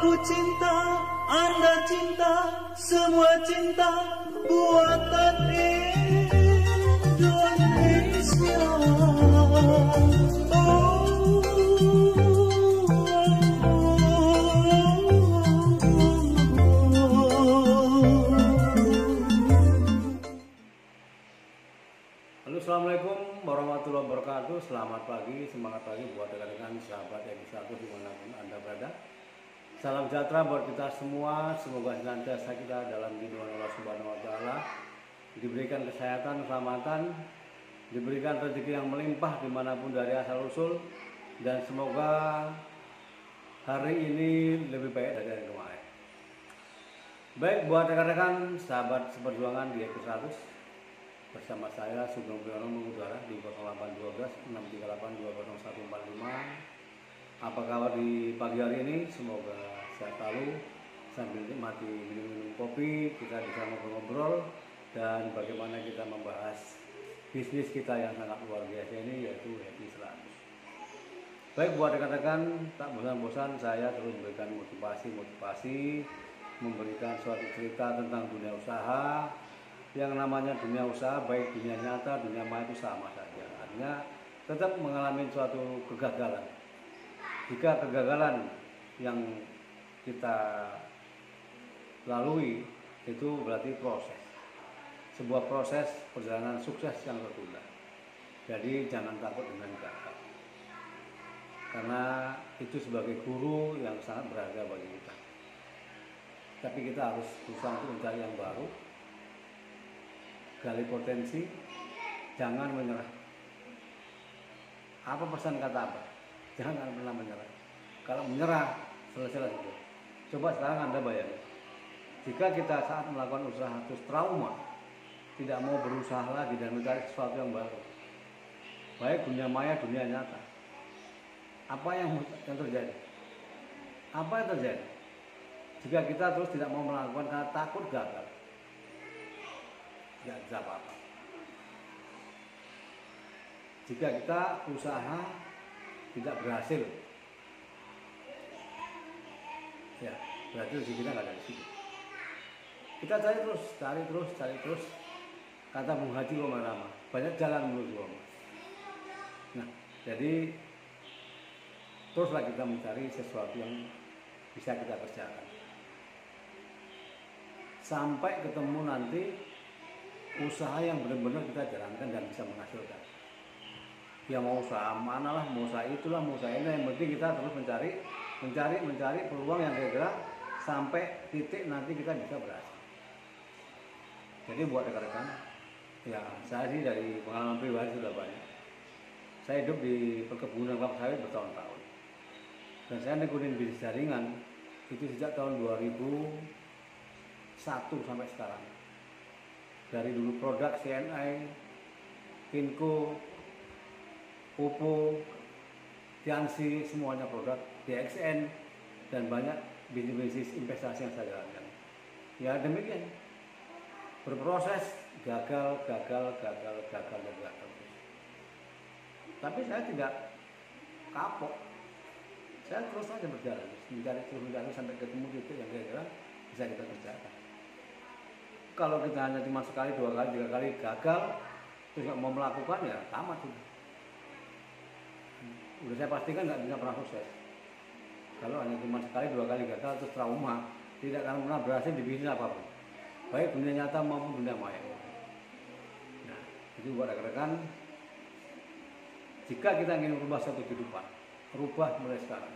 Aku cinta, Anda cinta, semua cinta buatan Indonesia. Halo, assalamualaikum warahmatullahi wabarakatuh. Selamat pagi, semangat pagi buat rekan-rekan sahabat Egi1 dimanapun Anda berada. Salam sejahtera buat kita semua. Semoga senantiasa kita dalam lindungan Allah Subhanahu Wa Taala, diberikan kesehatan, keselamatan, diberikan rezeki yang melimpah dimanapun dari asal usul, dan semoga hari ini lebih baik dari hari kemarin. Baik buat rekan-rekan sahabat seperjuangan di Egi100, bersama saya Sugeng Priyono mengudara di 0812 638 20145. Apa kabar di pagi hari ini? Semoga sehat selalu, sambil nikmati minum-minum kopi, kita bisa ngobrol-ngobrol dan bagaimana kita membahas bisnis kita yang sangat luar biasa ini, yaitu Egi100. Baik buat rekan-rekan, tak bosan-bosan saya terus memberikan motivasi, memberikan suatu cerita tentang dunia usaha. Yang namanya dunia usaha, baik dunia nyata, dunia maya itu sama saja. Artinya tetap mengalami suatu kegagalan. Jika kegagalan yang kita lalui itu berarti proses. Sebuah proses perjalanan sukses yang tertunda. Jadi jangan takut dengan gagal. Karena itu sebagai guru yang sangat berharga bagi kita. Tapi kita harus berusaha untuk mencari yang baru. Gali potensi, jangan menyerah. Apa pesan kata apa? Jangan pernah menyerah. Kalau menyerah, selesai saja. Coba sekarang Anda bayangin, jika kita saat melakukan usaha terus trauma, tidak mau berusaha lagi dan mencari sesuatu yang baru, baik dunia maya, dunia nyata, apa yang terjadi? Apa yang terjadi? Jika kita terus tidak mau melakukan karena takut gagal, tidak bisa apa-apa. Jika kita usaha tidak berhasil, ya berarti rezeki kita nggak ada di situ. Kita cari terus. Kata Bung Haji Komar Rama, banyak jalan menuju Roma. Nah, jadi teruslah kita mencari sesuatu yang bisa kita kerjakan sampai ketemu nanti usaha yang benar-benar kita jalankan dan bisa menghasilkan. Ya mau usaha mana lah, mau usaha itulah, mau usaha ini, yang penting kita terus mencari peluang yang kira-kira sampai titik nanti kita bisa berhasil. Jadi buat rekan-rekan, ya saya sih dari pengalaman pribadi sudah banyak. Saya hidup di perkebunan kelapa sawit bertahun-tahun. Dan saya nekunin bisnis jaringan itu sejak tahun 2001 sampai sekarang. Dari dulu produk CNI, Kinko, Oppo, Tianxi, semuanya produk, DXN, dan banyak bisnis investasi yang saya jalankan. Ya demikian, berproses, gagal. Tapi saya tidak kapok, saya terus saja berjalan, mencari sampai ketemu titik yang kira-kira bisa kita kerjakan. Kalau kita hanya cuma sekali, 2 kali, 3 kali gagal, terus nggak mau melakukan, ya tamat sudah. Udah saya pastikan nggak bisa pernah sukses. Kalau hanya cuma sekali, 2 kali gagal, terus trauma, tidak akan pernah berhasil di bisnis apapun, baik dunia nyata maupun dunia maya. Nah, itu buat rekan-rekan, jika kita ingin merubah satu kehidupan, rubah mulai sekarang.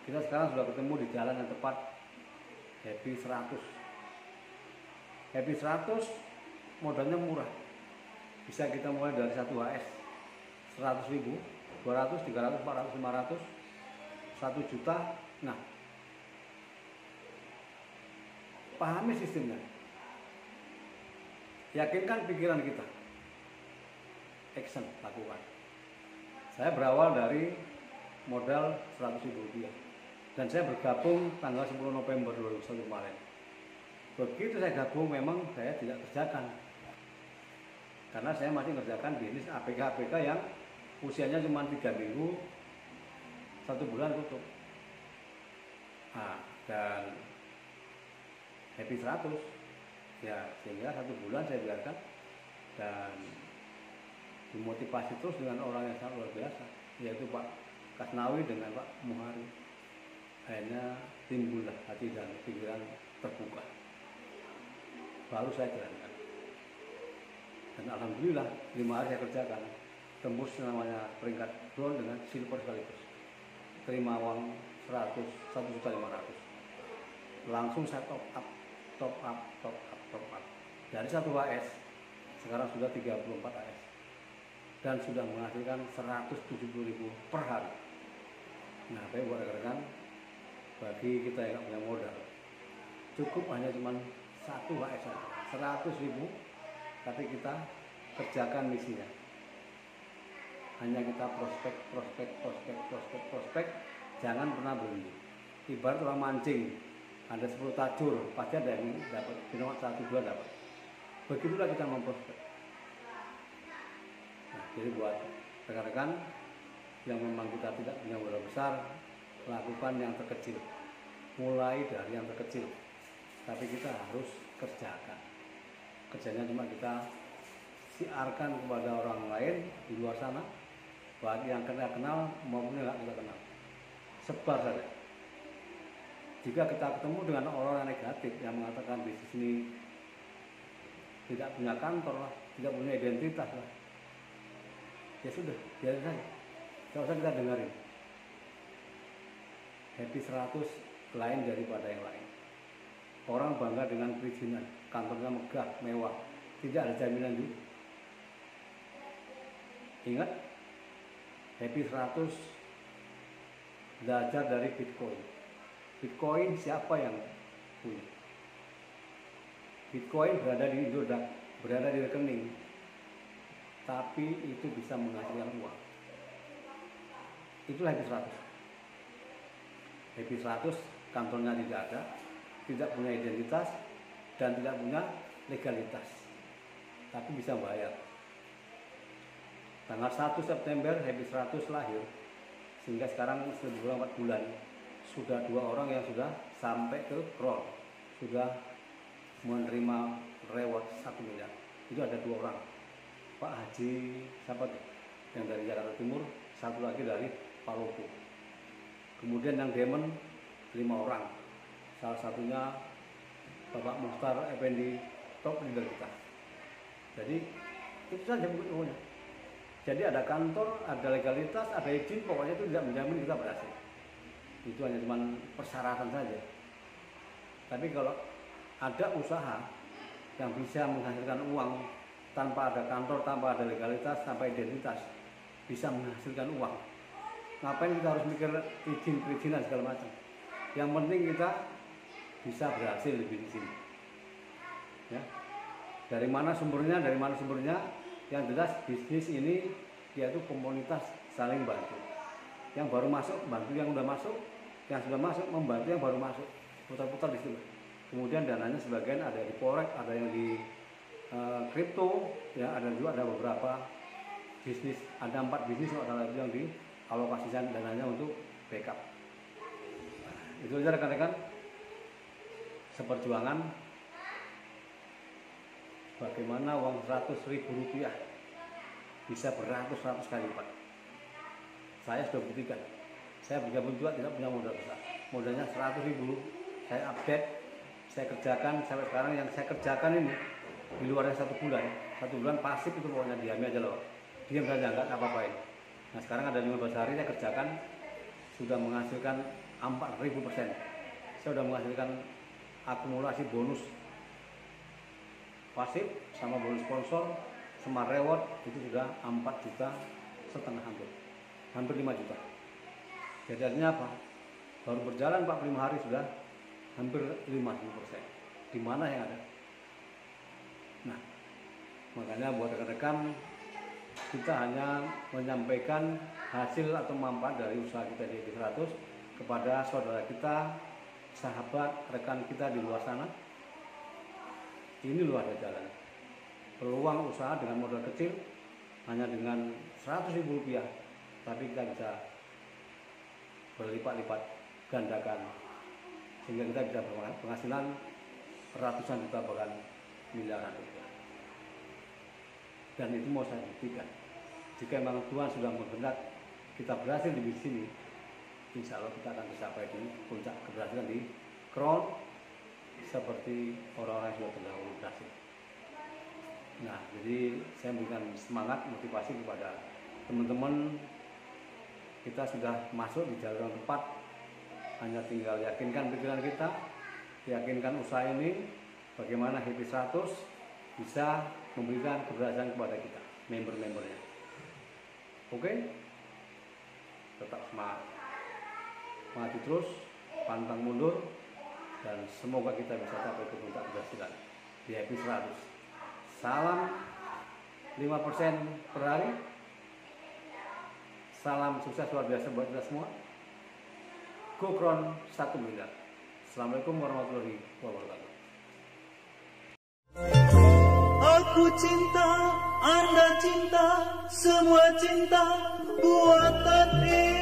Kita sekarang sudah ketemu di jalan yang tepat, Egi100. Egi100 modalnya murah, bisa kita mulai dari 1 HS 100.000, 200, 300, 400, 500, 1 juta. Nah, pahami sistemnya, yakinkan pikiran kita, action, lakukan. Saya berawal dari modal 100.000 rupiah dan saya bergabung tanggal 10 November 2001 kemarin. Begitu saya gabung, memang saya tidak kerjakan karena saya masih mengerjakan bisnis APK yang usianya cuma 3 minggu, 1 bulan tutup. Nah, dan happy 100 ya, sehingga 1 bulan saya biarkan dan dimotivasi terus dengan orang yang sangat luar biasa, yaitu Pak Kasnawi dengan Pak Muhari. Akhirnya timbullah hati dan pikiran terbuka, baru saya jalankan. Dan alhamdulillah 5 hari saya kerjakan, tembus namanya peringkat bronze dengan silver sekaligus, terima uang 1.500.000. Langsung saya top up dari 1 AS sekarang sudah 34 AS dan sudah menghasilkan 170.000 per hari. Nah, tapi buat rekan-rekan, bagi kita yang punya modal, cukup hanya cuma 1 AS saja, 100.000, tapi kita kerjakan misinya. Hanya kita prospek, jangan pernah berhenti. Ibarat orang mancing, ada 10 tajur, pasti ada yang dapat, cuma 1-2 dapat. Begitulah kita memprospek. Nah, jadi buat rekan-rekan yang memang kita tidak punya modal besar, lakukan yang terkecil, mulai dari yang terkecil, tapi kita harus kerjakan. Kerjanya cuma kita siarkan kepada orang lain di luar sana, baik yang kenal maupun yang tidak kenal, sebar saja. Jika kita ketemu dengan orang yang negatif yang mengatakan bisnis ini tidak punya kantor lah, tidak punya identitas lah, ya sudah, biarin saja, tidak usah kita dengarin. Happy 100 lain daripada yang lain. Orang bangga dengan perizinan, kantornya megah, mewah, tidak ada jaminan juga. Ingat, Happy 100 belajar dari Bitcoin. Bitcoin siapa yang punya? Bitcoin berada di Indodax, berada di rekening, tapi itu bisa menghasilkan uang. Itulah Happy 100. Happy 100 kantornya tidak ada, tidak punya identitas, dan tidak punya legalitas, tapi bisa bayar. Tanggal 1 September Happy 100 lahir, sehingga sekarang sudah 4 bulan, sudah 2 orang yang sudah sampai ke roll, sudah menerima reward 1 miliar. Itu ada 2 orang, Pak Haji siapa tuh, yang dari Jakarta Timur, satu lagi dari Palopo. Kemudian yang Diamond 5 orang, salah satunya Bapak Mukhtar Effendi, top leader kita. Jadi itu saja pokoknya. Jadi ada kantor, ada legalitas, ada izin, pokoknya itu tidak menjamin kita berhasil. Itu hanya cuma persyaratan saja. Tapi kalau ada usaha yang bisa menghasilkan uang tanpa ada kantor, tanpa ada legalitas, tanpa identitas, bisa menghasilkan uang, ngapain kita harus mikir izin, perizinan segala macam? Yang penting kita bisa berhasil di sini. Ya. Dari mana sumbernya? Yang jelas bisnis ini yaitu komunitas saling bantu. Yang baru masuk bantu yang sudah masuk, yang sudah masuk membantu yang baru masuk, putar-putar di situ. Kemudian dananya sebagian ada di forex, ada yang di kripto, ya ada juga, ada beberapa bisnis, ada 4 bisnis ada yang dialokasikan dananya untuk backup. Itu saja rekan-rekan, seperjuangan bagaimana uang 100.000 rupiah bisa beratus-ratus kali lipat. Saya sudah buktikan. Saya bergabung juga tidak punya modal besar. Modalnya 100.000, saya update, saya kerjakan sampai sekarang. Yang saya kerjakan ini di luarnya 1 bulan. 1 bulan pasif itu pokoknya diamnya aja loh. Diam saja, nggak apa-apain. Nah sekarang ada 15 hari saya kerjakan, sudah menghasilkan 4.000%. Saya sudah menghasilkan akumulasi bonus pasif sama bonus sponsor sama reward itu sudah 4,5 juta, hampir 5 juta. Jadi artinya apa? Baru berjalan 45 hari sudah hampir 50%. Di mana yang ada? Nah, makanya buat rekan-rekan, kita hanya menyampaikan hasil atau manfaat dari usaha kita di 100 kepada saudara kita, sahabat, rekan kita di luar sana. Ini luar jalan. Peluang usaha dengan modal kecil, hanya dengan 100.000 rupiah, tapi kita bisa berlipat-lipat gandakan sehingga kita bisa penghasilan ratusan juta bahkan miliaran rupiah. Dan itu mau saya buktikan, jika memang Tuhan sudah menghendaki kita berhasil di sini, insya Allah kita akan tercapai di puncak keberhasilan di Crown seperti orang-orang yang sudah terdahulu berhasil. Nah, jadi saya memberikan semangat, motivasi kepada teman-teman. Kita sudah masuk di jalur yang tepat, hanya tinggal yakinkan pikiran kita, yakinkan usaha ini, bagaimana Happy 100 bisa memberikan keberhasilan kepada kita, member-membernya. Oke? Tetap semangat, maju terus, pantang mundur, dan semoga kita bisa capai ke puncak keberhasilan di Happy 100. Salam 5% per hari. Salam sukses luar biasa buat kita semua. Go Crown 1 miliar. Assalamualaikum warahmatullahi wabarakatuh. Aku cinta, Anda cinta, semua cinta buatan ini.